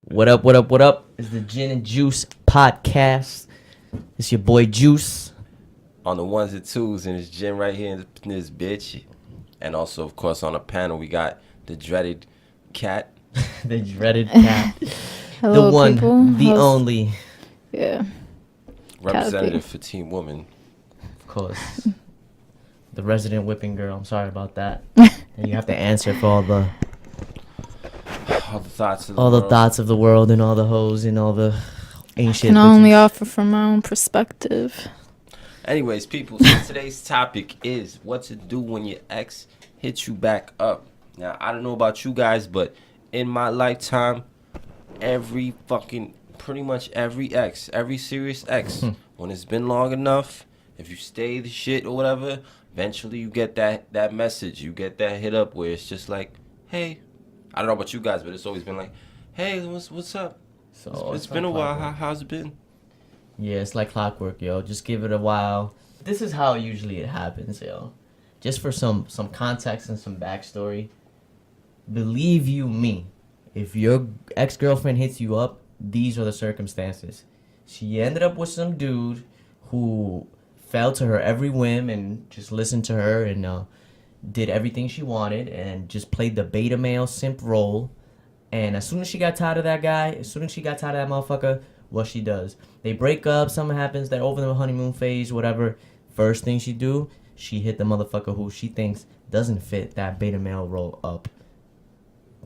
What up, what up, what up? It's the Gin and Juice podcast. It's your boy Juice. On the ones and twos, and it's Jim right here in this bitch. And also, of course, on the panel, we got the dreaded cat. The dreaded cat. Hello, the one, people. the only. Yeah. Representative for Team Woman. Of course. The resident whipping girl. I'm sorry about that. And you have to answer for all the thoughts of the world and all the hoes and all the ancient. Can only offer from my own perspective. Anyways, people, so today's topic is what to do when your ex hits you back up. Now, I don't know about you guys, but in my lifetime, pretty much every ex, every serious ex, when it's been long enough, if you stay the shit or whatever, eventually you get that message, you get that hit up where it's just like, hey, I don't know about you guys, but it's always been like, hey, what's up? So It's been a while. How's it been? Yeah, it's like clockwork, yo. Just give it a while. This is how usually it happens, yo. Just for some context and some backstory. Believe you me, if your ex-girlfriend hits you up, these are the circumstances. She ended up with some dude who fell to her every whim and just listened to her and did everything she wanted and just played the beta male simp role. And as soon as she got tired of that guy, as soon as she got tired of that motherfucker, what she does, they break up, something happens, they're over the honeymoon phase, whatever. First thing she do, she hit the motherfucker who she thinks doesn't fit that beta male role up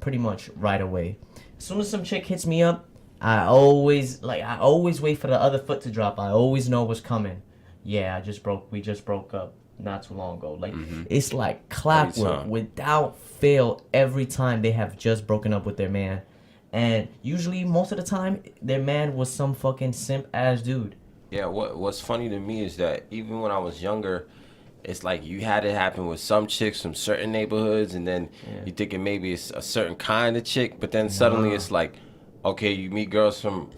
pretty much right away. As soon as some chick hits me up, I always wait for the other foot to drop. I always know what's coming. Yeah, we just broke up not too long ago. It's like clockwork without fail every time they have just broken up with their man. And usually, most of the time, their man was some fucking simp-ass dude. Yeah, what's funny to me is that even when I was younger, it's like you had it happen with some chicks from certain neighborhoods, and then you thinking maybe it's a certain kind of chick, but then suddenly it's like, okay, you meet girls from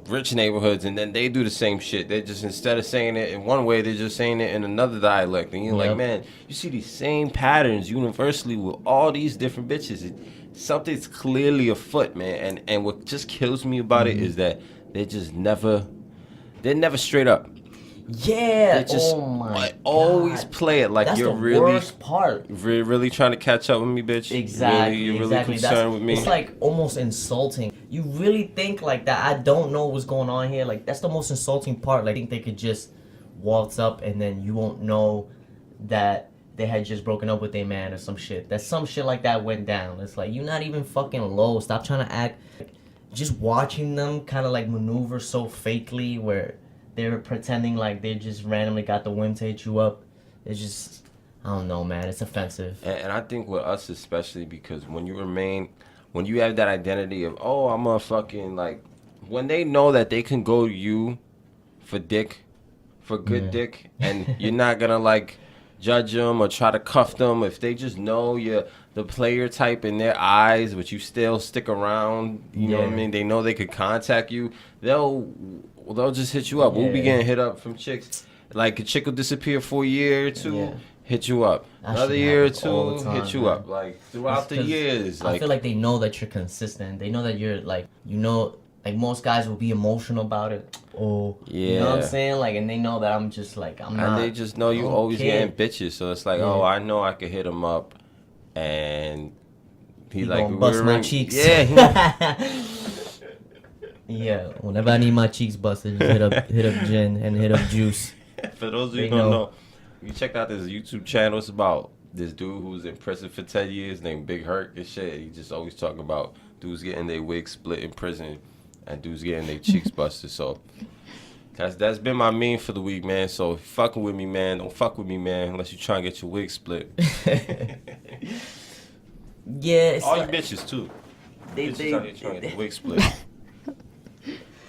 rich neighborhoods, and then they do the same shit. They just, instead of saying it in one way, they're just saying it in another dialect. And you're like, man, you see these same patterns universally with all these different bitches. Something's clearly afoot, man. And what just kills me about it is that they're never straight up. Yeah, They just always play it like that's you're the really worst part. really trying to catch up with me, bitch. Exactly. You're really concerned with me. It's like almost insulting. You really think like that? I don't know what's going on here. Like that's the most insulting part. Like I think they could just waltz up and then you won't know that they had just broken up with their man or some shit. That some shit like that went down. It's like you're not even fucking low. Stop trying to act. Just watching them kind of like maneuver so fakely where they're pretending like they just randomly got the whim to hit you up. It's just, I don't know, man. It's offensive. And I think with us especially, because when you have that identity of, oh, I'm a fucking, like, when they know that they can go to you for dick, for good dick, and you're not gonna, like, judge them or try to cuff them, if they just know you're the player type in their eyes, but you still stick around, you know what I mean? They know they could contact you. They'll just hit you up. We'll be getting hit up from chicks. Like a chick will disappear for a year or two, hit you up. Another year or two, hit you up. Like throughout the years. I feel like they know that you're consistent. They know that you're like, like most guys will be emotional about it. Oh, you know what I'm saying? Like, and they know that I'm just like, I'm not. And they just know you always getting bitches. So it's like, oh, I know I could hit him up. And he like, gonna bust my cheeks. Yeah. Yeah, whenever I need my cheeks busted, just hit up Gin and hit up Juice. For those of you who don't know, you check out this YouTube channel. It's about this dude who's in prison for 10 years named Big Hurt and shit. He just always talking about dudes getting their wigs split in prison and dudes getting their cheeks busted. So that's been my meme for the week, man. So if you're fucking with me, man, don't fuck with me, man, unless you trying to get your wig split. Yeah, all you bitches too. Bitches out here trying to get the wig split.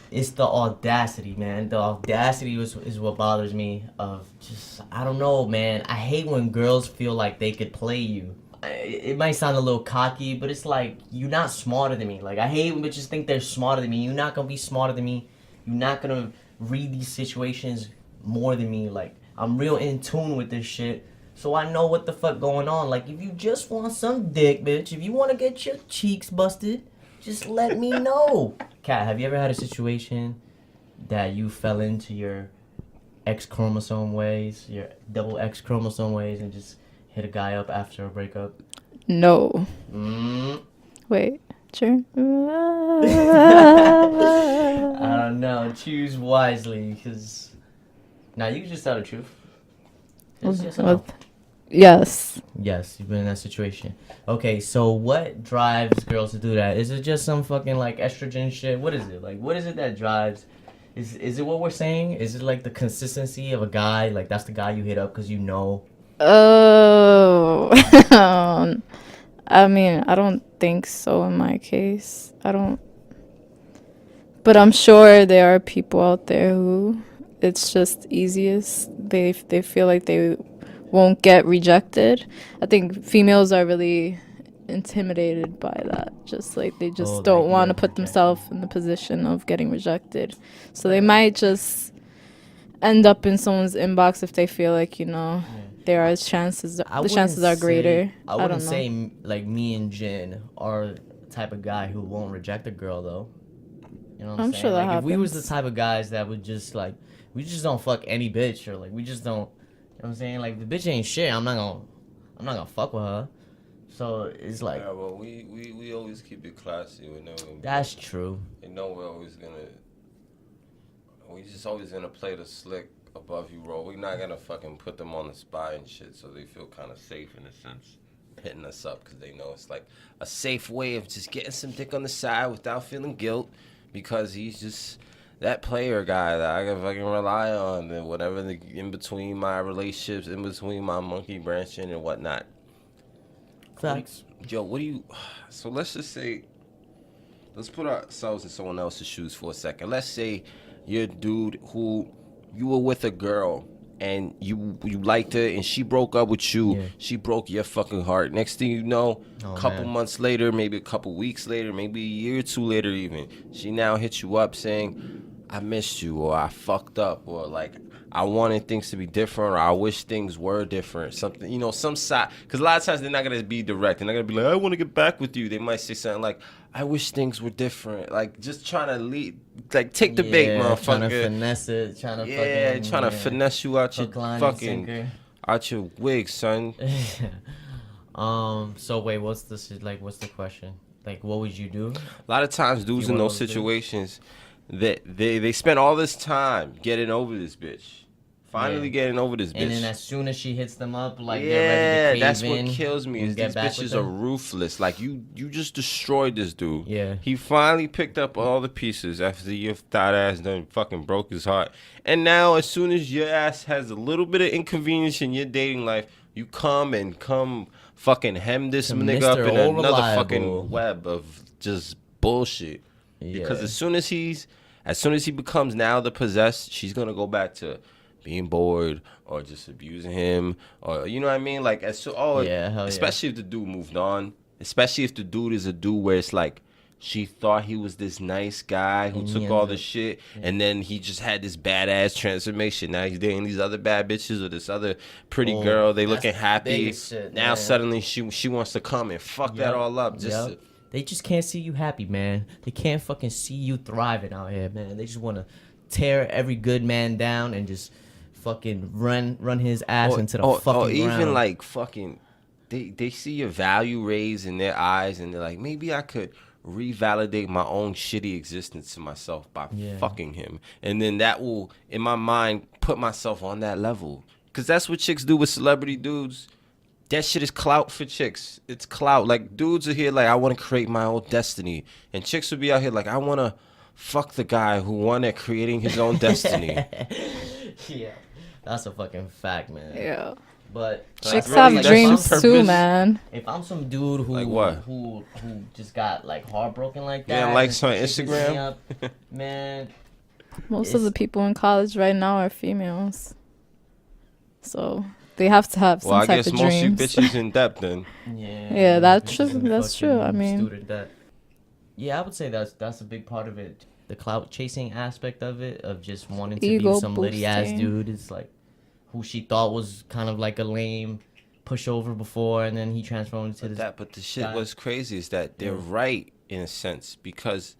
It's the audacity, man. The audacity is what bothers me. Of just, I don't know, man. I hate when girls feel like they could play you. It might sound a little cocky, but it's like, you're not smarter than me. Like, I hate when bitches think they're smarter than me. You're not gonna be smarter than me. You're not gonna read these situations more than me. Like, I'm real in tune with this shit. So I know what the fuck going on. Like, if you just want some dick, bitch, if you want to get your cheeks busted, Just let me know. Kat, have you ever had a situation that you fell into your X chromosome ways, your double X chromosome ways, and just hit a guy up after a breakup? No. Mm. Wait. Sure. I don't know. Choose wisely, because now you can just tell the truth. It's yes or no. Yes. Yes, you've been in that situation. Okay, so what drives girls to do that? Is it just some fucking like estrogen shit? What is it? Like, what is it that drives? Is it what we're saying? Is it like the consistency of a guy? Like that's the guy you hit up because you know. Oh. I mean, I don't think so in my case. I don't. But I'm sure there are people out there who it's just easiest. They feel like they won't get rejected. I think females are really intimidated by that. Just like they just don't want to put themselves in the position of getting rejected. So they might just end up in someone's inbox if they feel like, you know, there are chances. The chances are greater. I wouldn't say like me and Jin are the type of guy who won't reject a girl though. You know what I'm saying? Sure that like happens. If we was the type of guys that would just like, we just don't fuck any bitch, or like we just don't. You know what I'm saying? Like the bitch ain't shit. I'm not gonna fuck with her. So it's like. Yeah, well, we always keep it classy. We know. That's true. You know we're always gonna. We just always gonna play the slick above you role. We're not gonna fucking put them on the spot and shit, so they feel kind of safe in a sense, hitting us up because they know it's like a safe way of just getting some dick on the side without feeling guilt, because he's just that player guy that I can fucking rely on, and whatever in between my relationships, in between my monkey branching and whatnot. Facts. Yo, what do you? So let's just say, let's put ourselves in someone else's shoes for a second. Let's say you're a dude who you were with a girl and you liked her and she broke up with you. Yeah. She broke your fucking heart. Next thing you know, a couple months later, maybe a couple weeks later, maybe a year or two later even, she now hits you up saying, I missed you, or I fucked up, or like I wanted things to be different, or I wish things were different. Something, you know, some side. Because a lot of times they're not going to be direct. They're not going to be like, I want to get back with you. They might say something like, I wish things were different. Like, just trying to lead, like, take the bait, motherfucker. Trying to finesse it. Trying to finesse you out your fucking, out your wig, son. So wait, what's the question? Like, what would you do? A lot of times, dudes in those situations, they spend all this time getting over this bitch. Finally getting over this bitch. And then as soon as she hits them up, like, they're ready to that's cave in what kills me, is these bitches are ruthless. Like, you just destroyed this dude. Yeah. He finally picked up all the pieces after your thought ass done fucking broke his heart. And now, as soon as your ass has a little bit of inconvenience in your dating life, you come fucking hem this nigga up in another fucking web of just bullshit. Yeah. Because as soon as he becomes now the possessed, she's gonna go back to being bored or just abusing him, or you know what I mean? Like, especially if the dude moved on, especially if the dude is a dude where it's like she thought he was this nice guy who took all the shit, and then he just had this badass transformation. Now he's dating these other bad bitches or this other pretty girl. They looking happy. Now suddenly she wants to come and fuck that all up. They just can't see you happy, man. They can't fucking see you thriving out here, man. They just want to tear every good man down and just fucking run his ass into the fucking ground. Or even like fucking, they see your value raised in their eyes, and they're like, maybe I could revalidate my own shitty existence to myself by fucking him. And then that will, in my mind, put myself on that level. Because that's what chicks do with celebrity dudes. That shit is clout for chicks. It's clout. Like, dudes are here like, I want to create my own destiny. And chicks would be out here like, I want to fuck the guy who won at creating his own destiny. Yeah. That's a fucking fact, man. Yeah. But chicks have dreams too, man. If I'm some dude who like what? who just got like heartbroken like that, yeah, likes on Instagram, man. Most of the people in college right now are females, so they have to have some type of dreams. Well, I guess most you bitches in debt then. Yeah, that's true. That's true. I mean, yeah, I would say that's a big part of it. The clout chasing aspect of it, of just wanting to be some litty ass dude. It's like who she thought was kind of like a lame pushover before, and then he transformed into this. But the shit was crazy is that they're right in a sense, because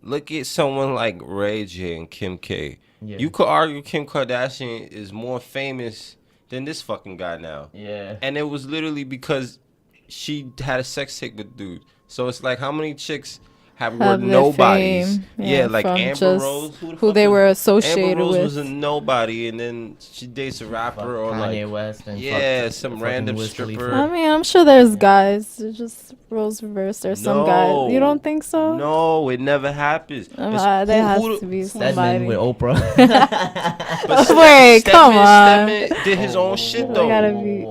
look at someone like Ray J and Kim K. Yeah. You could argue Kim Kardashian is more famous than this fucking guy now. Yeah. And it was literally because she had a sex tape with dude. So it's like, how many chicks were Have their nobodies? fame, Yeah, like from Amber just Rose. who they were associated Amber Rose with. was a nobody, and then she dates a rapper Fuck or Kanye like, West and yeah, fuck some fucking random Wiz Khalifa. stripper. I mean, I'm sure there's guys. It's just roles reversed. There's some guys. You don't think so? No, it never happens. There Who- has to be Stedman somebody. with Oprah. But Wait, come on. Stedman did his own shit They though. gotta be-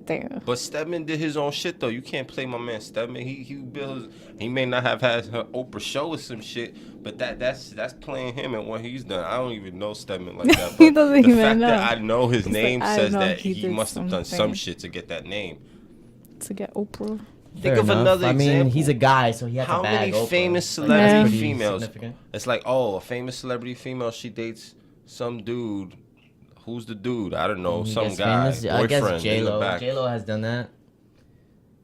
Damn. But Stedman did his own shit though. You can't play my man Stedman. He built his, he may not have had her Oprah show or some shit, but that's playing him and what he's done. I don't even know Stedman like that. He But doesn't the even fact know. that I know his He's name like, I says know that he he did must have done some something. shit to get that name. To get Oprah. Think Fair of enough. another I mean, example. he's a guy, so he has How to bag many Oprah. famous Like, celebrity that's pretty females? significant. It's like, oh, a famous celebrity female, she dates some dude. Who's the dude? I don't know. He Some gets guy. famous. I guess Boyfriend in the J-Lo. back. J-Lo has done that.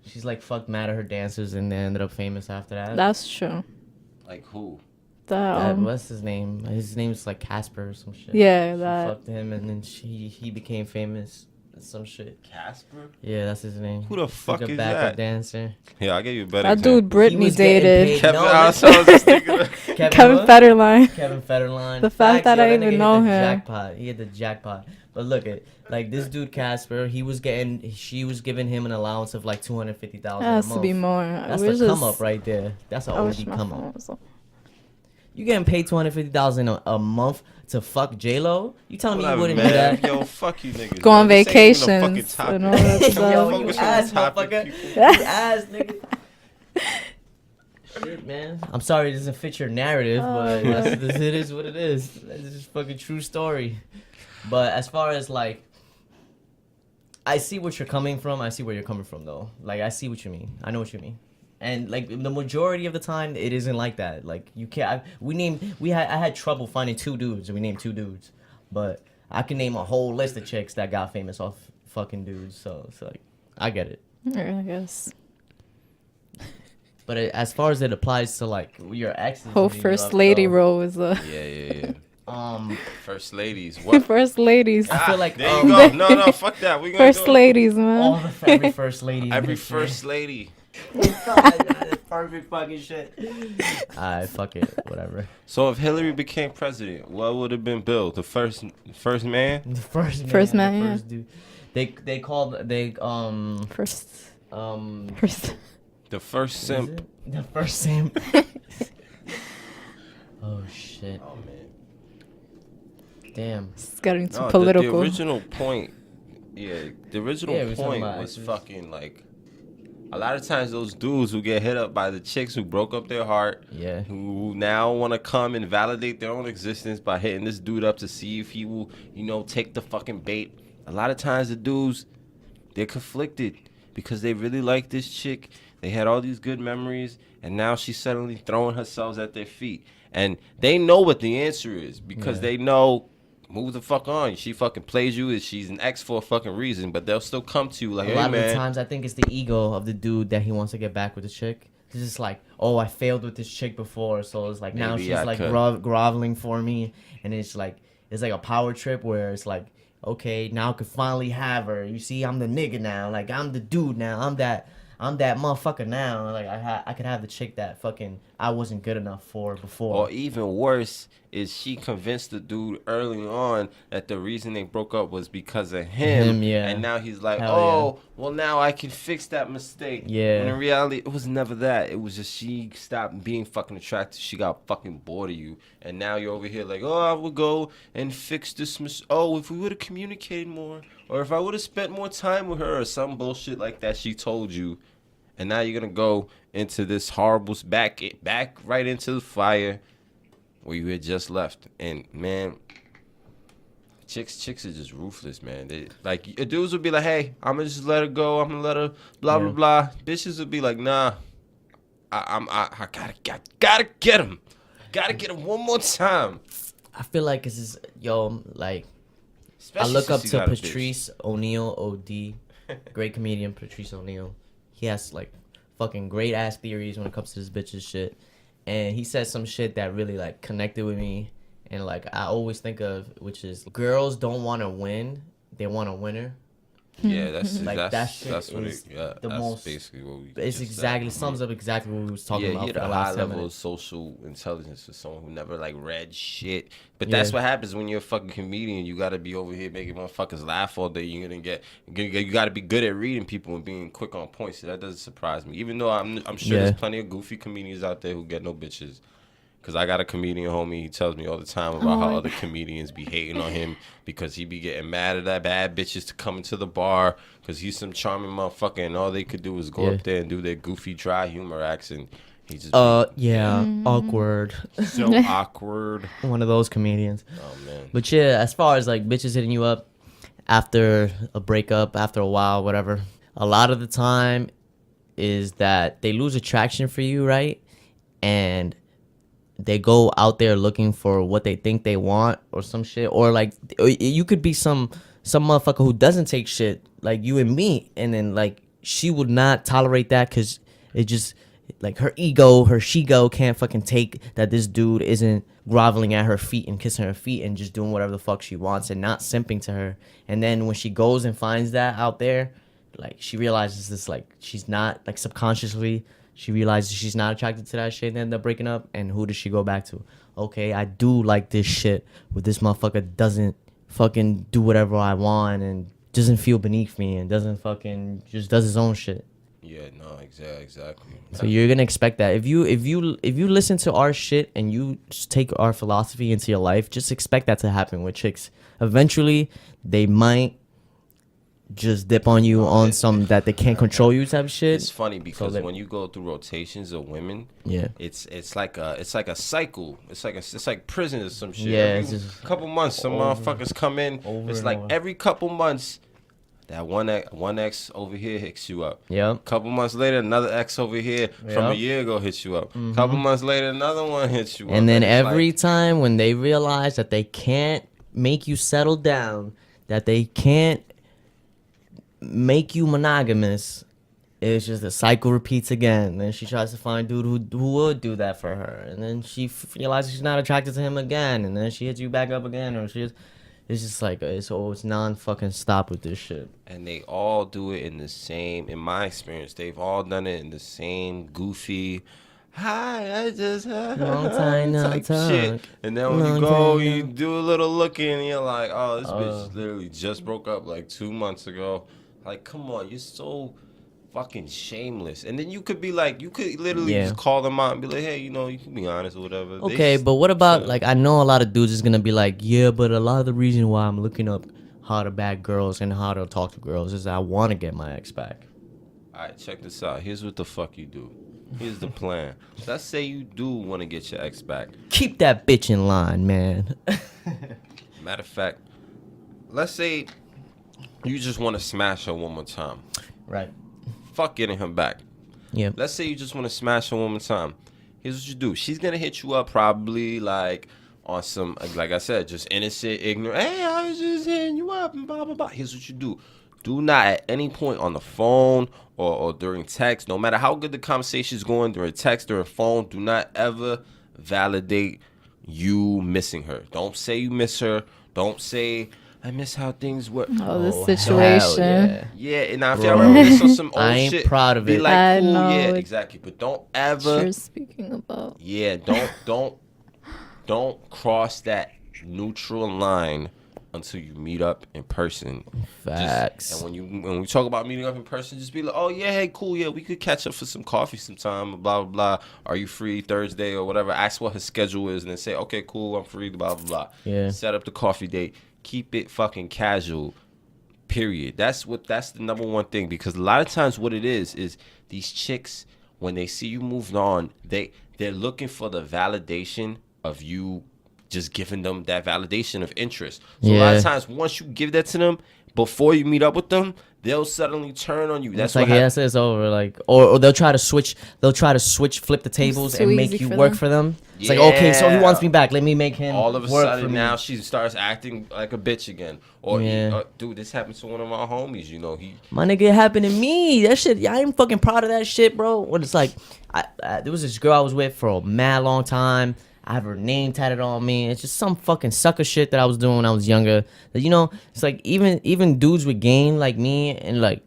She's like fucked mad at her dancers and then ended up famous after that. That's true. Like who? That- what's his name? His name's like Casper or some shit. Yeah, She that. fucked him and then he became famous. Some shit. Casper? Yeah, that's his name. Who the He's fuck like a is backup that? dancer. Yeah, I'll give you a better That example. dude Britney was getting dated. paid- Kevin, No, I was listen. just thinking of- Kevin what? Federline. Kevin Federline. The fact that I nigga even hit know the him. Jackpot. He had the jackpot. But look at like this dude Casper. She was giving him an allowance of like $250,000 It a has month. to be more. That's We're the come just- up right there. That's an I wish OD my come phone up. was on. You getting paid $250,000 a month to fuck J Lo? You telling me you Whatever, wouldn't do man. that? Yo, fuck you niggas. Go on man. This ain't even a fucking vacations topic. and all that Yo, stuff. you Focus on the ass topic, motherfucker. people. You ass nigga. Shit, man. I'm sorry it doesn't fit your narrative, but it is what it is. It's just fucking true story. But as far as like, I see what you're coming from. I see where you're coming from though. Like I see what you mean. I know what you mean. And like the majority of the time, it isn't like that. Like you can't. I had trouble finding two dudes, and we named two dudes, but I can name a whole list of chicks that got famous off fucking dudes. So it's like I get it. Yeah, I guess. But as far as it applies to like your exes, Whole who you first love, lady though, role is a Yeah. Um, First ladies. What? first ladies. I feel like There you go. No, fuck that. We gonna First go. ladies, all man. every first lady. in Every history. first lady. Perfect fucking shit. Alright, fuck it, whatever. So if Hillary became president, what would have been Bill? The first man? The first First man, the yeah. first dude. They called First. The first is simp. it? The first simp. Oh shit. Oh man. Damn. It's getting too No, political. The original point. Yeah, the original Yeah, we talking point about was exes. fucking like. A lot of times, those dudes who get hit up by the chicks who broke up their heart, Yeah. who now want to come and validate their own existence by hitting this dude up to see if he will, take the fucking bait. A lot of times, the dudes, they're conflicted because they really like this chick. They had all these good memories, and now she's suddenly throwing herself at their feet. And they know what the answer is because Yeah. they know, move the fuck on. She fucking plays you. She's an ex for a fucking reason, but they'll still come to you like, A hey, lot man. of the times, I think it's the ego of the dude that he wants to get back with the chick. It's just like, oh, I failed with this chick before, so it's like now Maybe she's I like could. groveling for me, and it's like a power trip where it's like, okay, now I could finally have her. You see, I'm the nigga now. Like I'm the dude now. I'm that motherfucker now. Like I could have the chick that fucking I wasn't good enough for before. Or even worse is she convinced the dude early on that the reason they broke up was because of him. Yeah. And now he's like, Hell oh, well, now I can fix that mistake. Yeah. When in reality, it was never that. It was just she stopped being fucking attractive. She got fucking bored of you. And now you're over here like, oh, I would go and fix this. Oh, if we would have communicated more. Or if I would have spent more time with her or some bullshit like that she told you. And now you're going to go into this horrible back right into the fire where you had just left. And man, chicks are just ruthless, man. They like dudes would be like, hey, I'm gonna just let her go. I'm gonna let her blah blah blah. Bitches would be like, nah, I gotta get him. Gotta get him one more time. I feel like this is like Especially I look up since you to got a bitch. Patrice O'Neal, OD, great comedian Patrice O'Neal. He has like fucking great ass theories when it comes to this bitch's shit. And he said some shit that really like connected with me, and like I always think of, which is girls don't want to win, they want a winner. Yeah, that's Like, that's that shit that's what is it. Yeah, the that's most- basically what we. It's just exactly said. sums up exactly what we was talking Yeah, about he for had the a high last 10 level of minutes. social intelligence for someone who never like read shit. But Yeah. that's what happens when you're a fucking comedian. You gotta be over here making motherfuckers laugh all day. You're gonna get. You gotta be good at reading people and being quick on points. So that doesn't surprise me. Even though I'm sure Yeah. there's plenty of goofy comedians out there who get no bitches. Cause I got a comedian homie. He tells me all the time about how other comedians be hating on him because he be getting mad at that bad bitches to come into the bar because he's some charming motherfucker and all they could do is go Yeah. up there and do their goofy dry humor acts and he just Yeah, awkward. be so awkward. One of those comedians. Oh man. But yeah, as far as like bitches hitting you up after a breakup, after a while, whatever, a lot of the time is that they lose attraction for you, right? And they go out there looking for what they think they want or some shit, or like you could be some motherfucker who doesn't take shit like you and me, and then like she would not tolerate that because it just like her ego, her she-go can't fucking take that this dude isn't groveling at her feet and kissing her feet and just doing whatever the fuck she wants and not simping to her. And then when she goes and finds that out there, like she realizes this, like she's not, like subconsciously she realizes she's not attracted to that shit and end up breaking up. And who does she go back to? Okay, I do like this shit, but this motherfucker doesn't fucking do whatever I want and doesn't feel beneath me and doesn't fucking just does his own shit. Yeah, no, exactly. So you're gonna expect that if you listen to our shit and you just take our philosophy into your life, just expect that to happen with chicks. Eventually, they might just dip on you on some that they can't control you type shit. It's funny because that- when you go through rotations of women, Yeah. it's like a cycle. It's like prison or some shit. Yeah, Every it's just couple months, some motherfuckers come in. over It's and like over. every couple months, that one ex over here hits you up. Yep. Couple months later, another ex over here from a Yep. year ago hits you up. Couple months later, another one hits you up. And then it's every like, time when they realize that they can't make you settle down, that they can't make you monogamous, it's just the cycle repeats again. Then she tries to find a dude who would do that for her, and then she realizes she's not attracted to him again, and then she hits you back up again, or it's just like it's non-fucking stop with this shit. and they all do it in the same. In my experience, they've all done it in the same goofy. Hi, I just Long time no type talk. shit. And then when Long you go, time you no- do a little looking, and you're like, oh, this bitch literally just broke up like 2 months ago. Like, come on, you're so fucking shameless. And then you could be like, you could literally Yeah. just call them out and be like, hey, you know, you can be honest or whatever. They Okay, just- but what about like I know a lot of dudes is gonna be like, yeah, but a lot of the reason why I'm looking up how to bag girls and how to talk to girls is I want to get my ex back. All right, check this out. Here's what the fuck you do. Here's the plan. Let's say you do want to get your ex back. Keep that bitch in line, man. Matter of fact, let's say you just want to smash her one more time. Right. Fuck getting her back. Yeah. Let's say you just want to smash her one more time. Here's what you do. She's going to hit you up probably like on some, like I said, just innocent, ignorant. Hey, I was just hitting you up and blah, blah, blah. Here's what you do. Do not at any point on the phone or during text, no matter how good the conversation is going during text or phone, do not ever validate you missing her. Don't say you miss her. Don't say, I miss how things work. Oh, this hell situation. yeah. Yeah, and now if Bro. y'all remember this on some old I ain't shit, proud of be it. like, I cool, know yeah, it. exactly. But don't ever, You're speaking about. yeah, don't cross that neutral line until you meet up in person. Facts. And when we talk about meeting up in person, just be like, oh yeah, hey, cool, yeah, we could catch up for some coffee sometime. Blah blah blah. Are you free Thursday or whatever? Ask what his schedule is, and then say, okay, cool, I'm free. Blah blah blah. Yeah. Set up the coffee date. Keep it fucking casual. Period. That's the number one thing, because a lot of times what it is these chicks, when they see you moved on, they're looking for the validation of you just giving them that validation of interest. So a lot Yeah. of times once you give that to them before you meet up with them, they'll suddenly turn on you. That's It's like what yes, it's over. Like or they'll try to switch. They'll try to switch, flip the tables, too and make easy you for work them. for them. It's like okay, so he Yeah. wants me back. Let me make him all of a work for sudden me. now she starts acting like a bitch again. Or Yeah. dude, this happened to one of our homies. You know, My nigga, it happened to me. That shit, I ain't fucking proud of that shit, bro. When it's like, there was this girl I was with for a mad long time. I have her name tatted on me. It's just some fucking sucker shit that I was doing when I was younger. You know, it's like even dudes with game like me and like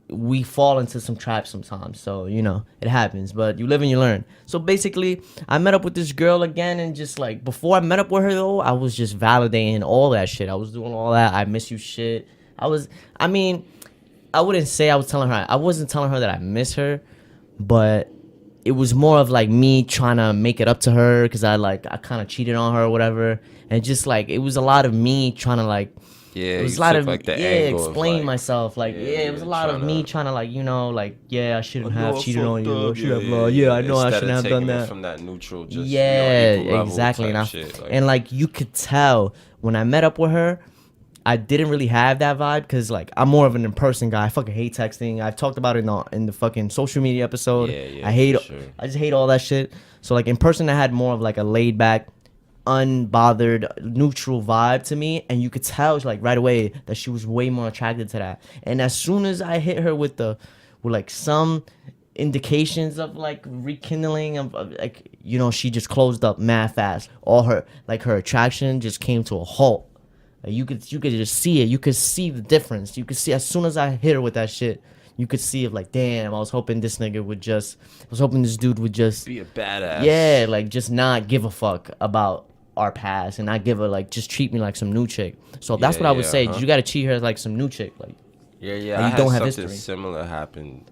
we fall into some traps sometimes. So you know it happens, but you live and you learn. So basically, I met up with this girl again, and just like before I met up with her though, I was just validating all that shit. I was doing all that I miss you shit. I mean, I wouldn't say I was telling her. I wasn't telling her that I miss her, but it was more of like me trying to make it up to her because I kind of cheated on her or whatever, and just like it was a lot of me trying to like. yeah, It was a you lot took, of like the angle of, explain like, myself. Like it was a lot of me tryna- trying to like like I shouldn't I know have I cheated on fucked you. I up, should have yeah, I know I Instead shouldn't of have done taking it that. from that neutral, just Yeah, equal level exactly. type And shit, and like you could tell when I met up with her, I didn't really have that vibe because like I'm more of an in-person guy. I fucking hate texting. I've talked about it in the fucking social media episode. Yeah, I hate. for sure. I just hate all that shit. So like in person, I had more of like a laid back, unbothered, neutral vibe to me, and you could tell like right away that she was way more attracted to that. And as soon as I hit her with like some indications of like rekindling of like she just closed up mad fast. All her attraction just came to a halt. Like, you could just see it. You could see the difference. You could see as soon as I hit her with that shit. You could see it like, damn, I was hoping this dude would just be a badass. yeah, like just not give a fuck about our past and not give her like just treat me like some new chick. So that's Yeah, what I would yeah, say. uh-huh. You gotta treat her like some new chick. Like Yeah, And I you had don't have something history. similar happen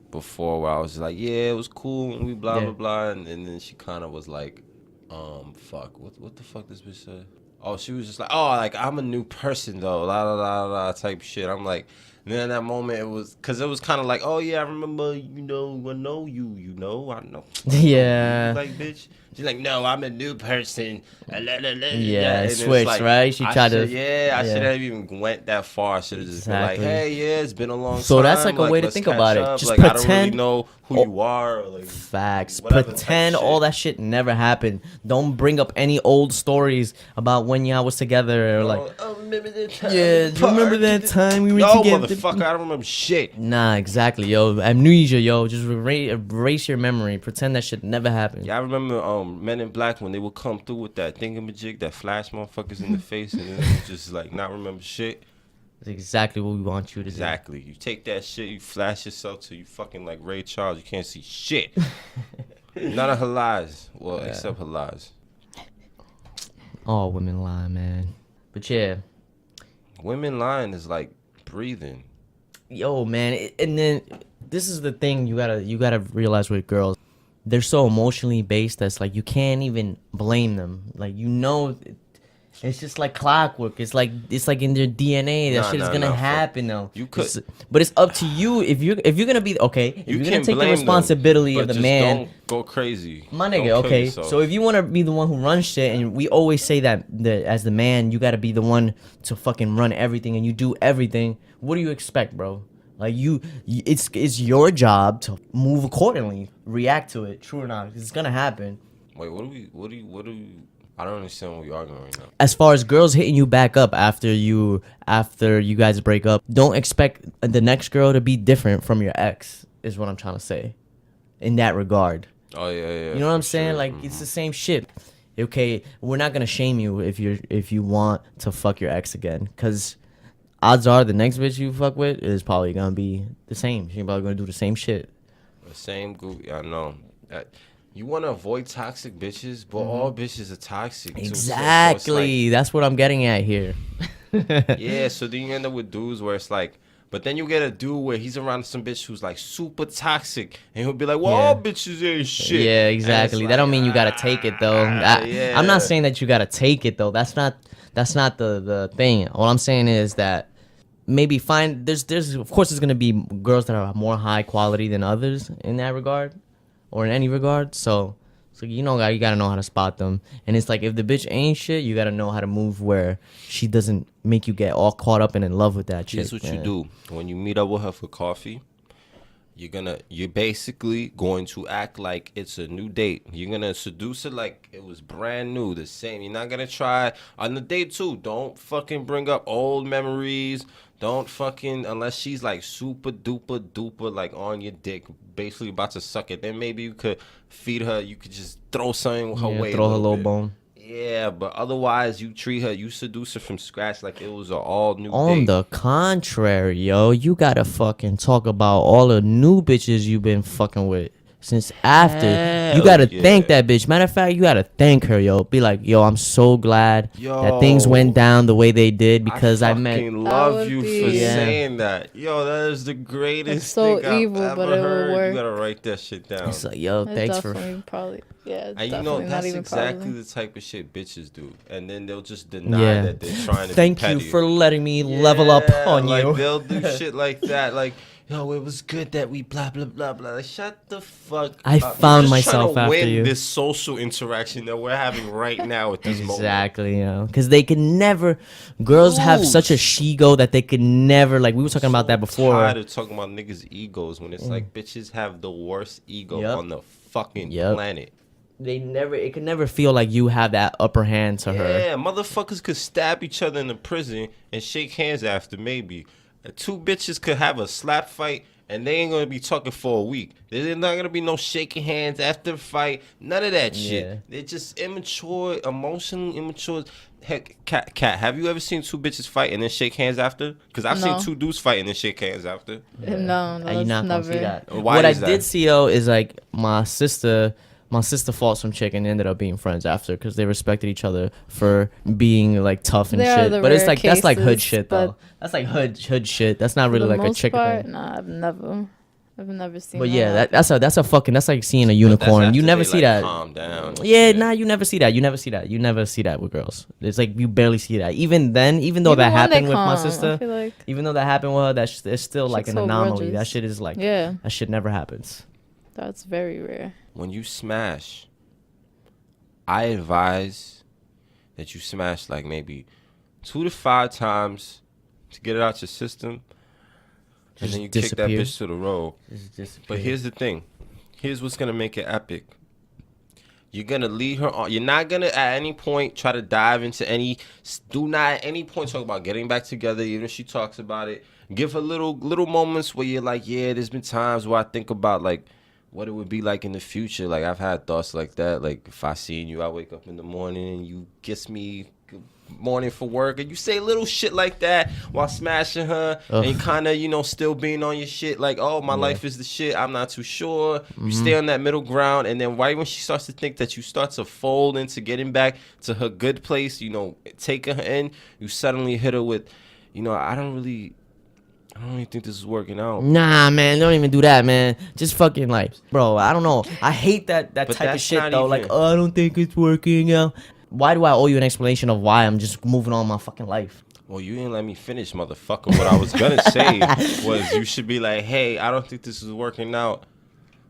before where I was like, yeah, it was cool and we blah Yeah. blah blah, and then she kind of was like, fuck, what the fuck this bitch said? Oh, she was just like, oh, like I'm a new person though, la la la la type shit. I'm like, and then in that moment it was, cause it was kind of like, oh yeah, I remember, I know you, I know. Yeah. Like bitch. She's like, no, I'm a new person. Yeah, and it's switched, right? She tried to- I yeah. should have even went that far. I should have just been like, Exactly. hey, yeah, it's been a long time. So that's like a way to let's think catch about it. up. Just like, I don't really pretend- know who you are. Or, like, facts. whatever type Pretend shit. all that shit never happened. Don't bring up any old stories about when y'all was together or like oh, remember that time? yeah, do you remember that time we were No, together? motherfucker, I don't remember shit. Nah, exactly, yo. Amnesia, yo. Just erase your memory. Pretend that shit never happened. Yeah, I remember Men in Black when they would come through with that thingamajig that flash motherfuckers in the face and then you just like not remember shit. That's exactly what we want you to Exactly. You take that shit, you flash yourself till you fucking like Ray Charles. You can't see shit. None of her lies. Well, except her lies. do. All women lie, man. But yeah, Women lying is like breathing. yo, man. And then this is the thing you gotta realize with girls. They're so emotionally based that's like you can't even blame them. Like it's just like clockwork. It's like in their DNA. That Nah, shit is nah, gonna nah, happen though. You could- but it's up to you if you're gonna be okay. If You you're can gonna take the blame them, responsibility but of the just man. Don't go crazy. My Don't nigga, kill okay. yourself. So if you want to be the one who runs shit, and we always say that as the man, you got to be the one to fucking run everything, and you do everything. What do you expect, bro? Like it's your job to move accordingly, react to it. True or not, 'cause it's gonna happen. Wait, what do we? I don't understand what we're arguing right now. As far as girls hitting you back up after you guys break up, don't expect the next girl to be different from your ex. Is what I'm trying to say, in that regard. Oh yeah. You know what I'm for saying? sure. Like it's the same shit. Okay, we're not gonna shame you if you want to fuck your ex again, cause odds are the next bitch you fuck with is probably gonna be the same. She's probably gonna do the same shit. The same group. I know. You want to avoid toxic bitches, but all bitches are toxic. too. So it's like- Exactly. That's what I'm getting at here. yeah, so then you end up with dudes where it's like, but then you get a dude where he's around some bitch who's like super toxic, and he'll be like, "Well, Yeah. all bitches ain't shit." Yeah, And it's exactly. That don't mean you gotta take it though. I'm not saying that you gotta take it though. That's not the thing. All I'm saying is that maybe there's of course there's gonna be girls that are more high quality than others in that regard, or in any regard. So So you gotta know how to spot them. And it's like if the bitch ain't shit, you gotta know how to move where she doesn't make you get all caught up and in love with that chick. Here's what you do when you meet up with her for coffee. You're basically going to act like it's a new date. You're gonna seduce her like it was brand new, the same. You're not gonna try on the date too. Don't fucking bring up old memories. Don't fucking, unless she's like super duper duper like on your dick, basically about to suck it. Then maybe you could feed her. You could just throw something her way. Throw her little bit. bone. Yeah, but otherwise you treat her, you seduce her from scratch like it was an all new On date. the contrary, yo, you gotta fucking talk about all the new bitches you've been fucking with since after. You gotta thank that bitch. Matter of fact, you gotta thank her, yo. Be like, yo, I'm so glad that things went down the way they did because I met. fucking love would you be- for Yeah. saying that. Yo, that is the greatest It's so thing evil, I've but ever it will heard. work. You gotta write that shit down. It's like, yo, It's thanks for. definitely probably, yeah, it's And you definitely know, not that's even exactly probably. the type of shit bitches do. And then they'll just deny Yeah. that they're trying to Thank be you petty. for letting me level up Yeah, on like, you. They'll do shit like that. Like, yo, it was good that we blah, blah, blah, blah. Like, shut the fuck I up. found You're just trying myself to after win you. this social interaction that we're having right now at this moment. Exactly, you know, because they can never. Girls have Dude. such a she-go that they could never. Like we were talking about that before. Tired of talking about niggas' egos when it's like bitches have the worst ego Yep. on the fucking Yep. planet. They never. It could never feel like you have that upper hand to her. Yeah, motherfuckers could stab each other in the prison and shake hands after maybe. Two bitches could have a slap fight and they ain't gonna be talking for a week. There's not gonna be no shaking hands after the fight. None of that shit. Yeah. They're just immature, emotionally immature. Heck, Cat, have you ever seen two bitches fight and then shake hands after? Because I've No. seen two dudes fight and then shake hands after. No, And you're that's not gonna never. see that. Why What I is that? did see though is like my sister fought some chick and ended up being friends after because they respected each other for being like tough and There are shit. the But it's rare like that's like hood cases, shit but though. That's like hood shit. That's not For really the like a most chick part, thing. nah, I've never seen. But that yeah, happen. that's a fucking that's like seeing a But that's unicorn. You after never they, see like, that. Calm down. and Yeah, shit. nah, you never see that. You never see that. You never see that with girls. It's like you barely see that. Even then, even though Even that when they happened with my calm, I sister, feel like, even though that happened with her, it's still like Chicks an hold anomaly. grudges. That shit is like yeah, that shit never happens. that's very rare. When you smash, I advise that you smash like maybe 2 to 5 times to get it out your system, and Just then you kick that disappear. bitch to the road. But here's the thing. Here's what's gonna make it epic. You're gonna lead her on. You're not gonna at any point try to dive into any. Do not at any point talk about getting back together. Even if she talks about it, give her little moments where you're like, yeah, there's been times where I think about like what it would be like in the future. Like I've had thoughts like that. Like if I seen you, I wake up in the morning and you kiss me. Good morning for work, and you say little shit like that while smashing her, Ugh. and kind of still being on your shit like, oh, my life is the shit, I'm not too sure. You stay on that middle ground, and then right when she starts to think that you start to fold into getting back to her good place, taking her in, you suddenly hit her with, I don't really think this is working out. Nah, man, don't even do that, man. Just fucking like, bro, I don't know. I hate that But type of that's shit not though. even- Like, oh, I don't think it's working out. Why do I owe you an explanation of why I'm just moving on my fucking life? Well, you didn't let me finish, motherfucker. What I was gonna say was you should be like, hey, I don't think this is working out.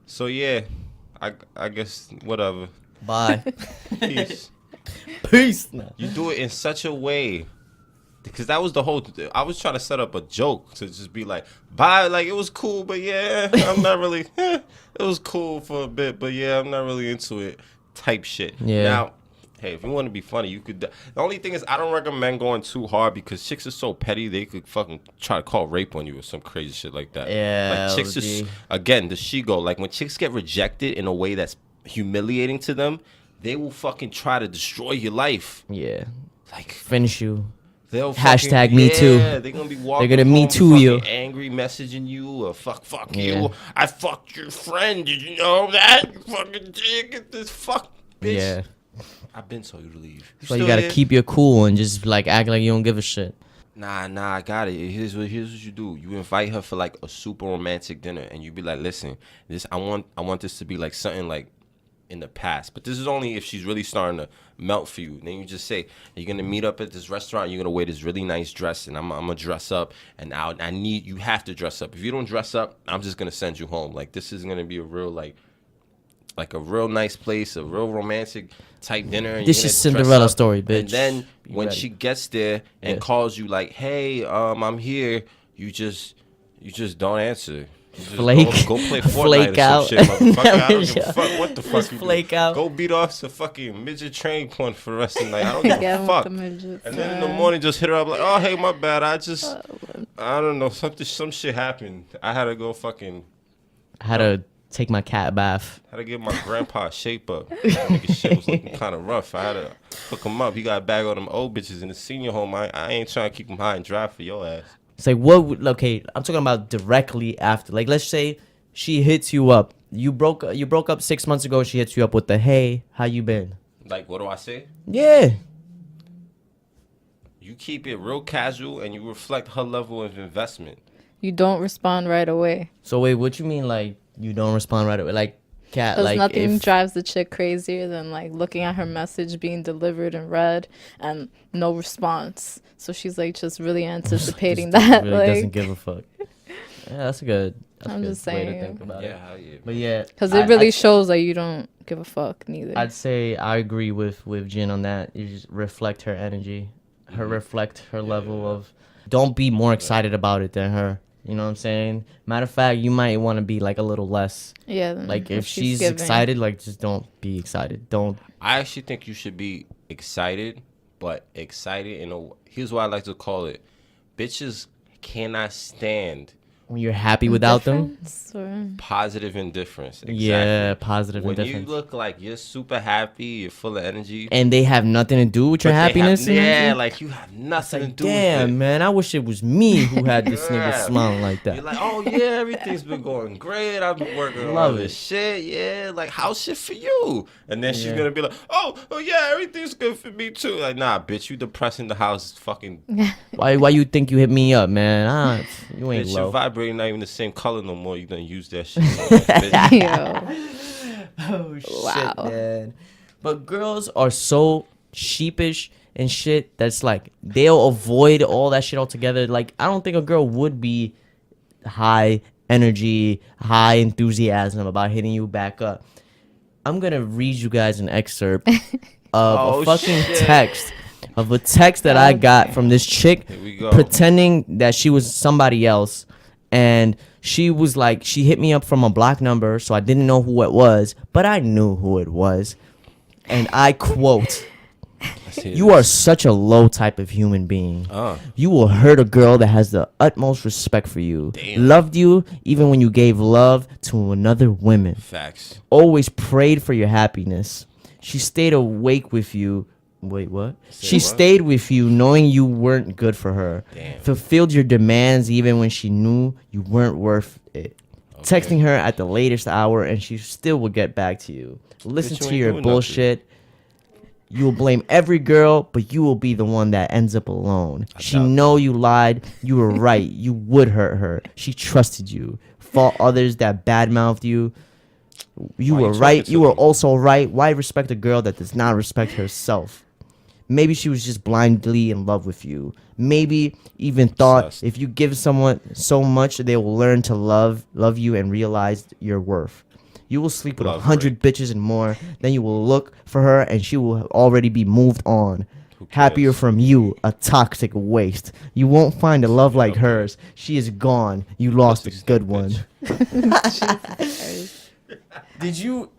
So yeah, I guess whatever. Bye. Peace. Peace. Nah. You do it in such a way, because that was the whole. I was trying to set up a joke to just be like, bye, like it was cool, but yeah, I'm not really. It was cool for a bit, but yeah, I'm not really into it. Type shit. Yeah. Now, hey, if you want to be funny, you could. The only thing is, I don't recommend going too hard because chicks are so petty. They could fucking try to call rape on you or some crazy shit like that. Yeah, Like chicks just again the she-go. Like when chicks get rejected in a way that's humiliating to them, they will fucking try to destroy your life. Yeah. Like Finish you. they'll Hashtag me too. Yeah, they're gonna be walking. They're gonna me home too fucking you. angry, messaging you or fuck Yeah. you. I fucked your friend. Did you know that? You fucking dick. Get this fuck bitch. Yeah. I've been told you to leave. So you still gotta here? keep your cool and just like act like you don't give a shit. Nah, I got it. Here's what you do. You invite her for like a super romantic dinner, and you be like, listen, I want this to be like something like in the past, but this is only if she's really starting to melt for you. Then you just say, you're gonna meet up at this restaurant. You're gonna wear this really nice dress, and I'm gonna dress up, and I need you have to dress up. If you don't dress up, I'm just gonna send you home. Like this is gonna be a real like like a real nice place, a real romantic type dinner. And This you're is gonna dress Cinderella up, story, bitch. And then Be when ready. she gets there and Yeah. calls you like, "Hey, I'm here," you just don't answer. You just Flake. Go play Fortnite Flake or some out. shit, motherfucker. I don't give Yeah. a fuck what the fuck Just you flake do. out. Go beat off some fucking midget train porn for the rest of the night. I don't give Get a with fuck. the midgets, And then in the man. morning, just hit her up like, "Oh, hey, my bad. I don't know, some shit happened. I had to go fucking, I had to take my cat bath. had to get my grandpa shape up. That nigga shit was looking kind of rough. I had to hook him up. He got a bag of them old bitches in the senior home. I ain't trying to keep him high and dry for your ass. It's like, what would, okay, I'm talking about directly after. Like, let's say she hits you up. You broke up 6 months ago. She hits you up with the, hey, how you been? Like, what do I say? Yeah. You keep it real casual and you reflect her level of investment. You don't respond right away. So wait, what you mean, like, you don't respond right away? Like, cat, Because like, nothing if, drives the chick crazier than like looking at her message being delivered and read and no response. So she's like just really anticipating just that. really doesn't Like, give a fuck. Yeah, that's a good, I'm good just way to saying. think about it. Yeah, hell yeah. But yeah. because it really shows like you don't give a fuck neither. I'd say I agree with Jin on that. You just reflect her energy, reflect her level of. Don't be more excited about it than her. You know what I'm saying? Matter of fact, you might want to be like a little less. Yeah. then Like if she's giving. excited, like just don't be excited. Don't. I actually think you should be excited, but excited in a. Here's what I like to call it: bitches cannot stand When you're happy without them. Indifference or- positive indifference. Exactly. Yeah, positive When indifference. you look like you're super happy, you're full of energy, And they have nothing to do with your but they have- happiness. and yeah, everything? like you have nothing Like, to do with damn, it. man, I wish it was me who had this nigga Yeah. smiling like that. You're like, oh yeah, everything's been going great. I've been working on all Love this it. shit. Yeah, like how's shit for you? And then she's Yeah. gonna be like, oh yeah, everything's good for me too. Like, nah, bitch, you depressing the house. Fucking Why you think you hit me up, man? You ain't bitch, your low. vibrating not even the same color no more. You done use that shit. So much, bitch. Yo. Oh Wow. shit, man. But girls are so sheepish and shit that's like they'll avoid all that shit altogether. Like I don't think a girl would be high energy, high enthusiasm about hitting you back up. I'm gonna read you guys an excerpt of Oh, a fucking shit. text of a text that I got from this chick Here we go. pretending that she was somebody else, and she was like, she hit me up from a block number, so I didn't know who it was, but I knew who it was, and I quote, Let's hear "You are this. such a low type of human being. Uh, You will hurt a girl that has the utmost respect for you, Damn. loved you even when you gave love to another woman, facts. always prayed for your happiness. She stayed awake with you." Wait, what? She what? stayed with you knowing you weren't good for her. Damn. Fulfilled your demands even when she knew you weren't worth it. Texting her at the latest hour and she still will get back to you. Listen Bitch, you to ain't your doing bullshit. You will blame every girl, but you will be the one that ends up alone. She doubt know you lied. You were right. You would hurt her. She trusted you. Fought others that badmouthed you. You Why you were talking right. to You were them? also right. Why respect a girl that does not respect herself? Maybe she was just blindly in love with you. Maybe even thought Obsessed. if you give someone so much, they will learn to love you and realize your worth. You will sleep with Love 100 bitches and more. Then you will look for her and she will already be moved on. Who Happier cares? from you, a toxic waste. You won't find a love like Yeah. hers. She is gone. You lost a Pussy good stink, one. bitch.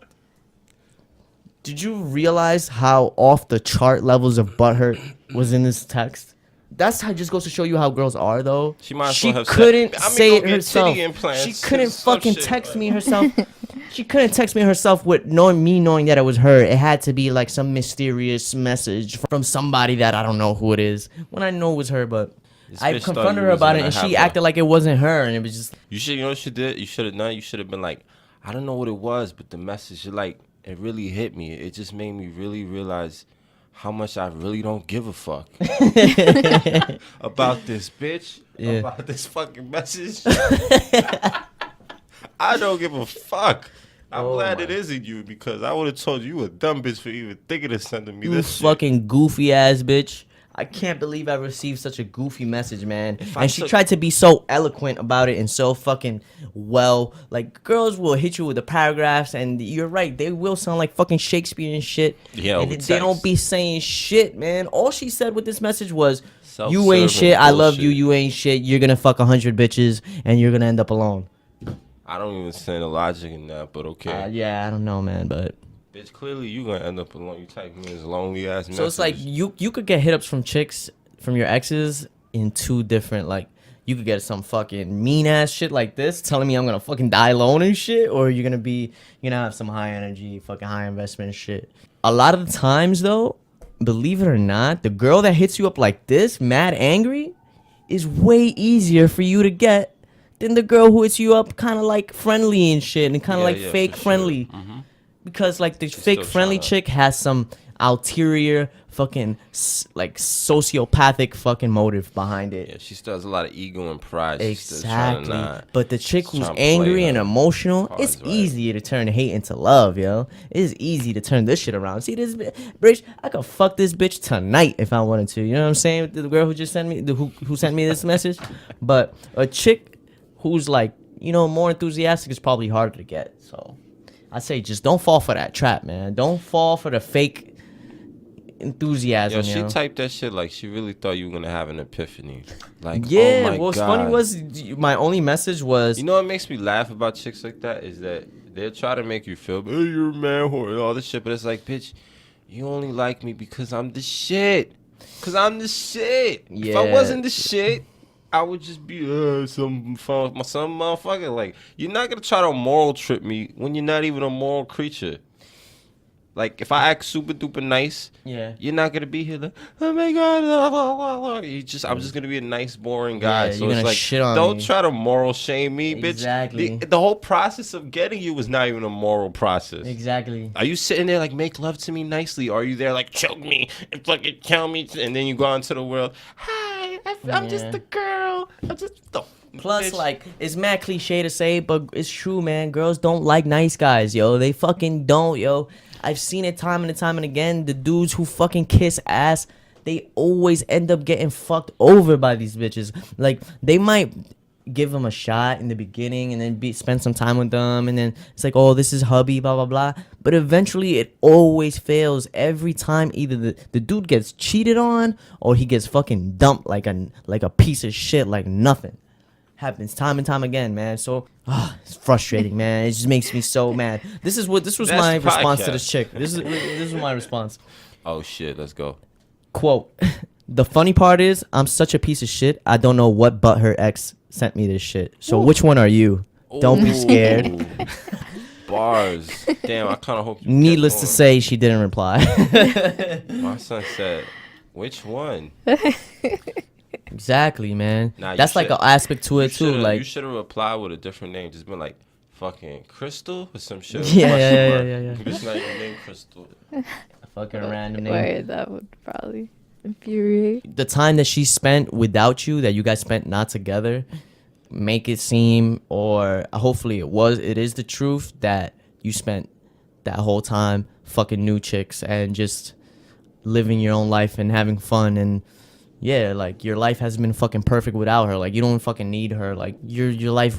Did you realize how off the chart levels of butthurt was in this text? That's how just goes to show you how girls are, though. She might as She well have said, couldn't "I'm gonna say go it get herself. titty implants She and couldn't some fucking shit." text me herself. She couldn't text me herself with knowing that it was her. It had to be like some mysterious message from somebody that I don't know who it is. When I know it was her, but This I bitch thought confronted you her was about it gonna and she have acted like it wasn't her, and it was just You know what you did? You should have done. You should have been like, I don't know what it was, but the message, like, it really hit me. It just made me really realize how much I really don't give a fuck about this bitch. Yeah. About this fucking message. I don't give a fuck. I'm Oh glad my. it isn't you because I would have told you a dumb bitch for even thinking of sending me you this shit. fucking goofy ass bitch. I can't believe I received such a goofy message, man. If And I she took- tried to be so eloquent about it and so fucking well. Like, girls will hit you with the paragraphs, and you're right, they will sound like fucking Shakespeare and shit. Yeah, and with they don't text. be saying shit, man. All she said with this message was, "You Self-serving ain't shit. I love you. bullshit. You ain't shit. You're gonna fuck 100 bitches, and you're gonna end up alone." I don't even see the logic in that, but okay. Yeah, I don't know, man, but Bitch, clearly you gonna end up alone. You type me as lonely ass message. so it's like you could get hit ups from chicks from your exes in two different, like, you could get some fucking mean ass shit like this telling me I'm gonna fucking die alone and shit, or you're gonna have some high energy, fucking high investment shit. A lot of the times though, believe it or not, the girl that hits you up like this, mad angry, is way easier for you to get than the girl who hits you up kind of like friendly and shit and kind of Yeah, like yeah, fake for sure. friendly. Because like the fake still friendly tryna- chick has some ulterior fucking like sociopathic fucking motive behind it. yeah, she still has a lot of ego and pride. She's still trying to Exactly. not. But the chick she's who's trying to play angry and her emotional, cards it's right. easier to turn hate into love, yo. It's easy to turn this shit around. See this bitch? I could fuck this bitch tonight if I wanted to. You know what I'm saying? The girl who just sent me, who sent me this message. But a chick who's like, more enthusiastic is probably harder to get. So I say just don't fall for that trap, man. Don't fall for the fake enthusiasm. Yo, she yo. typed that shit like she really thought you were gonna have an epiphany. Like, Yeah, oh my what's God. funny was my only message was, You know what makes me laugh about chicks like that is that they'll try to make you feel, hey, you're a man whore and all this shit, but it's like, bitch, you only like me because I'm the shit. Because I'm the shit. If I Yeah. wasn't the shit, I would just be some motherfucker. Like, you're not gonna try to moral trip me when you're not even a moral creature. Like, if I act super duper nice, yeah. you're not gonna be here like, oh my God, blah, blah, blah, blah. I'm just gonna be a nice, boring guy. Yeah, So you're it's gonna like, shit on don't me. try to moral shame me, bitch. Exactly. The whole process of getting you was not even a moral process. Exactly. Are you sitting there like, make love to me nicely? Or are you there like, choke me and fucking kill me? And then you go out into the world, hi, I'm just Yeah. a girl. I'm just the Plus, bitch. like, it's mad cliche to say, but it's true, man. Girls don't like nice guys, yo. They fucking don't, yo. I've seen it time and time and again. The dudes who fucking kiss ass, they always end up getting fucked over by these bitches. Like, they might give them a shot in the beginning and then spend some time with them, and then it's like, oh, this is hubby, blah blah blah. But eventually it always fails every time. Either the dude gets cheated on or he gets fucking dumped like a piece of shit, like nothing. Happens time and time again, man. So it's frustrating, man. It just makes me so mad. This was That's my the response to podcast. this chick. This is my response. Oh shit, let's go. Quote: the funny part is I'm such a piece of shit. I don't know what but her ex sent me this shit. So which one are you? Don't be scared. Ooh. Bars. Damn, I kind of hope you Needless kept to going. say, she didn't reply. My son said, which one? Exactly, man. Nah, you That's like should- an aspect to You it too. shoulda- Like, you should have replied with a different name. Just been like, fucking Crystal or some shit. Yeah, Question yeah, mark. yeah, yeah. Bitch not even named Crystal. a fucking random name. Word, that would probably infuriate. The time that she spent without you, that you guys spent not together, make it seem, or hopefully it is the truth that you spent that whole time fucking new chicks and just living your own life and having fun. And yeah, like, your life has been fucking perfect without her. Like, you don't fucking need her. Like, your life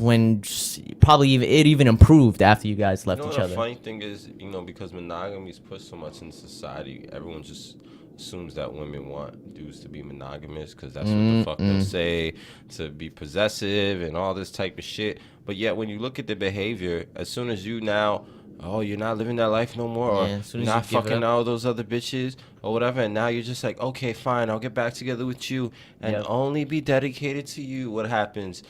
probably even improved after you guys left You know each what other. the funny thing is, because monogamy is pushed so much in society, everyone just assumes that women want dudes to be monogamous because that's what the fuck they'll say, to be possessive and all this type of shit. But yet when you look at the behavior, as soon as you now, oh, you're not living that life no more, or Yeah, as soon as you're not you give it fucking up. all those other bitches or whatever, and now you're just like, okay, fine, I'll get back together with you and Yep. only be dedicated to you. What happens?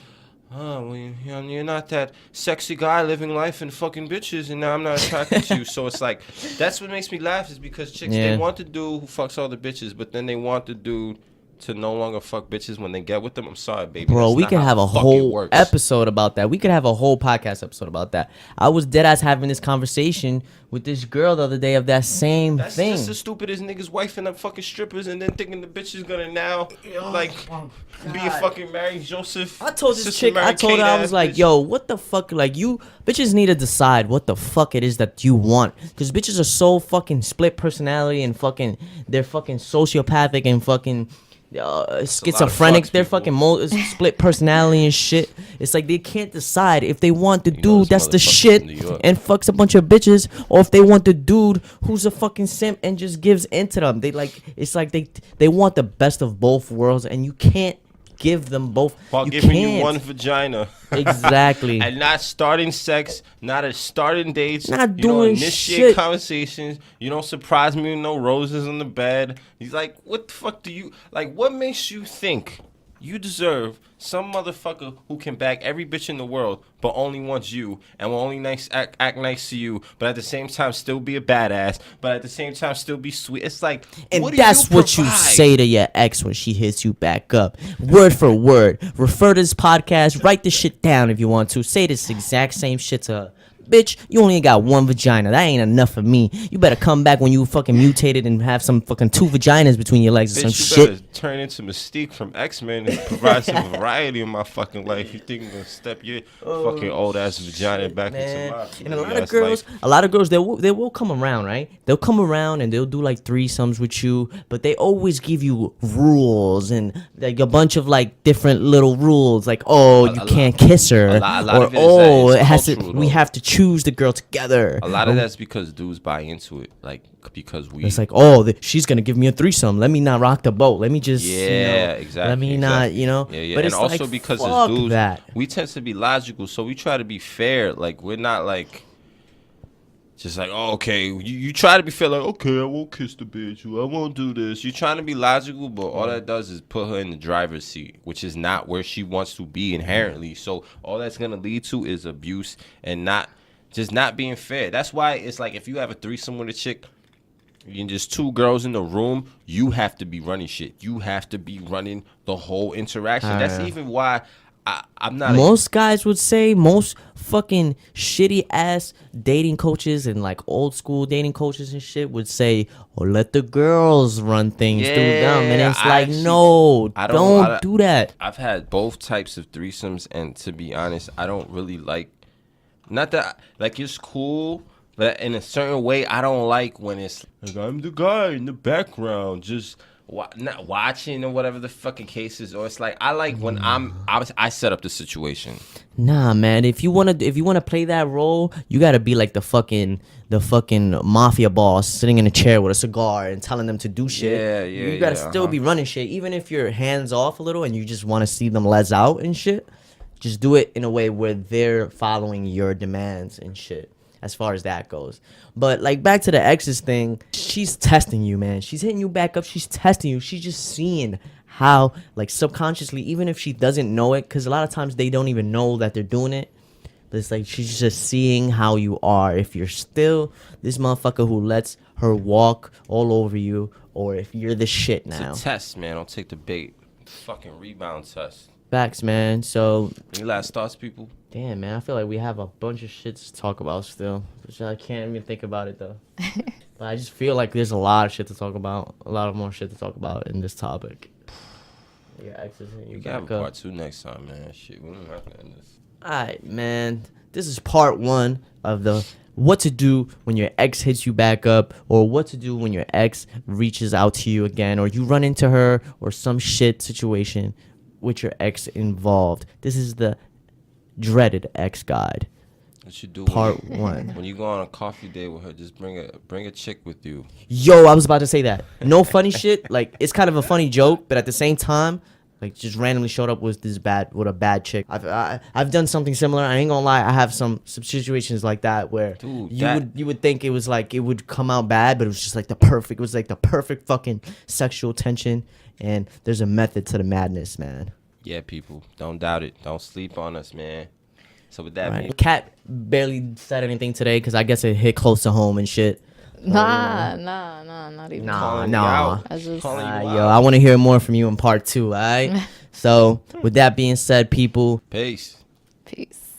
Oh, well, you're not that sexy guy living life and fucking bitches, and now I'm not attracted to you. So it's like, that's what makes me laugh, is because chicks, Yeah. they want the dude who fucks all the bitches, but then they want the dude to no longer fuck bitches when they get with them, I'm sorry, baby. Bro, That's we not could how have a the fuck it whole works. episode about that. We could have a whole podcast episode about that. I was dead ass having this conversation with this girl the other day of that same That's thing. just as stupid as niggas wifing up fucking strippers and then thinking the bitch is gonna now like be a fucking Mary Joseph. I told this Sister chick, Mary I told her, I Kate was ass like, bitch. yo, what the fuck? Like, you bitches need to decide what the fuck it is that you want. Because bitches are so fucking split personality and fucking, they're fucking sociopathic and fucking schizophrenic. fucks, They're people. fucking split personality and shit. It's like they can't decide if they want the know dude this that's the motherfucker's shit from New York. and fucks a bunch of bitches, or if they want the dude who's a fucking simp and just gives into them. They like, it's like they want the best of both worlds, and you can't give them both. While you giving can't. you one vagina. Exactly. And not starting sex, not starting dates. Not you don't doing initiate shit. conversations. You don't surprise me with no roses on the bed. He's like, what the fuck do you like? What makes you think you deserve some motherfucker who can bag every bitch in the world, but only wants you and will only act nice to you, but at the same time still be a badass, but at the same time still be sweet? It's like, And what do that's you what you provide? say to your ex when she hits you back up. Word for word. Refer to this podcast. Write this shit down if you want to. Say this exact same shit to her. Bitch, you only got one vagina. That ain't enough for me. You better come back when you fucking mutated and have some fucking 2 vaginas between your legs or some Bitch, you better shit. turn into Mystique from X-Men and provide some variety in my fucking life. You think you're gonna step your fucking old ass vagina back Man. into my And a lot ass of girls, life. they will come around, right? They'll come around and they'll do like threesomes with you, but they always give you rules and like a bunch of like different little rules, like you can't kiss her, a lot or of it is that it's it has to. cultural, We though. have to choose the girl together. A lot of that's because dudes buy into it, like because we. It's like, she's gonna give me a threesome. Let me not rock the boat. Let me just, Exactly. Let me not, Yeah. But And it's also like, because fuck as dudes, that. we tend to be logical, so we try to be fair. Like we're not like. Just like, okay, you try to be fair, like, okay, I won't kiss the bitch, I won't do this. You're trying to be logical, but all that does is put her in the driver's seat, which is not where she wants to be inherently. So all that's going to lead to is abuse and not being fair. That's why it's like if you have a threesome with a chick, and just 2 girls in the room, you have to be running shit. You have to be running the whole interaction. That's even why I'm not. Most guys would say, most fucking shitty ass dating coaches and like old school dating coaches and shit would say, let the girls run things through them. And it's like, no, don't do that. I've had both types of threesomes, and to be honest, I don't really like. Not that like it's cool, but in a certain way, I don't like when it's like I'm the guy in the background, just not watching or whatever the fucking case is. Or it's like I like when I set up the situation. Nah, man. If you wanna play that role, you gotta be like the fucking mafia boss sitting in a chair with a cigar and telling them to do shit. Yeah, You gotta still be running shit, even if you're hands off a little and you just want to see them les out and shit. Just do it in a way where they're following your demands and shit, as far as that goes. But like back to the exes thing, she's testing you, man. She's hitting you back up. She's testing you. She's just seeing how, like, subconsciously, even if she doesn't know it, because a lot of times they don't even know that they're doing it. But it's like she's just seeing how you are. If you're still this motherfucker who lets her walk all over you, or if you're the shit now. It's a test, man. Don't take the bait. Fucking rebound test. Facts, man. So, Any last thoughts, people? damn, man, I feel like we have a bunch of shit to talk about still. Which I can't even think about it, though. But I just feel like there's a lot of shit to talk about. A lot of more shit to talk about in this topic. Yeah, exes and you We can have back a up. part 2 next time, man. Shit, we don't have to end this. Alright, man. This is part 1 of the what to do when your ex hits you back up, or what to do when your ex reaches out to you again, or you run into her, or some shit situation with your ex involved. This is the dreaded ex guide. What you do Part when, 1. when you go on a coffee date with her, just bring a chick with you. Yo, I was about to say that. No funny shit. Like, it's kind of a funny joke, but at the same time, like, just randomly showed up with a bad chick. I've done something similar. I ain't gonna lie. I have some situations like that where Dude, you would think it was like it would come out bad, but it was just like the perfect fucking sexual tension. And there's a method to the madness, man. Yeah, people, don't doubt it. Don't sleep on us, man. So with that, Right. being Cat barely said anything today because I guess it hit close to home and shit. Nah, not even. Calling Nah. you out. I just Calling you Yo, out. I want to hear more from you in part 2. All right. So with that being said, people. Peace. peace.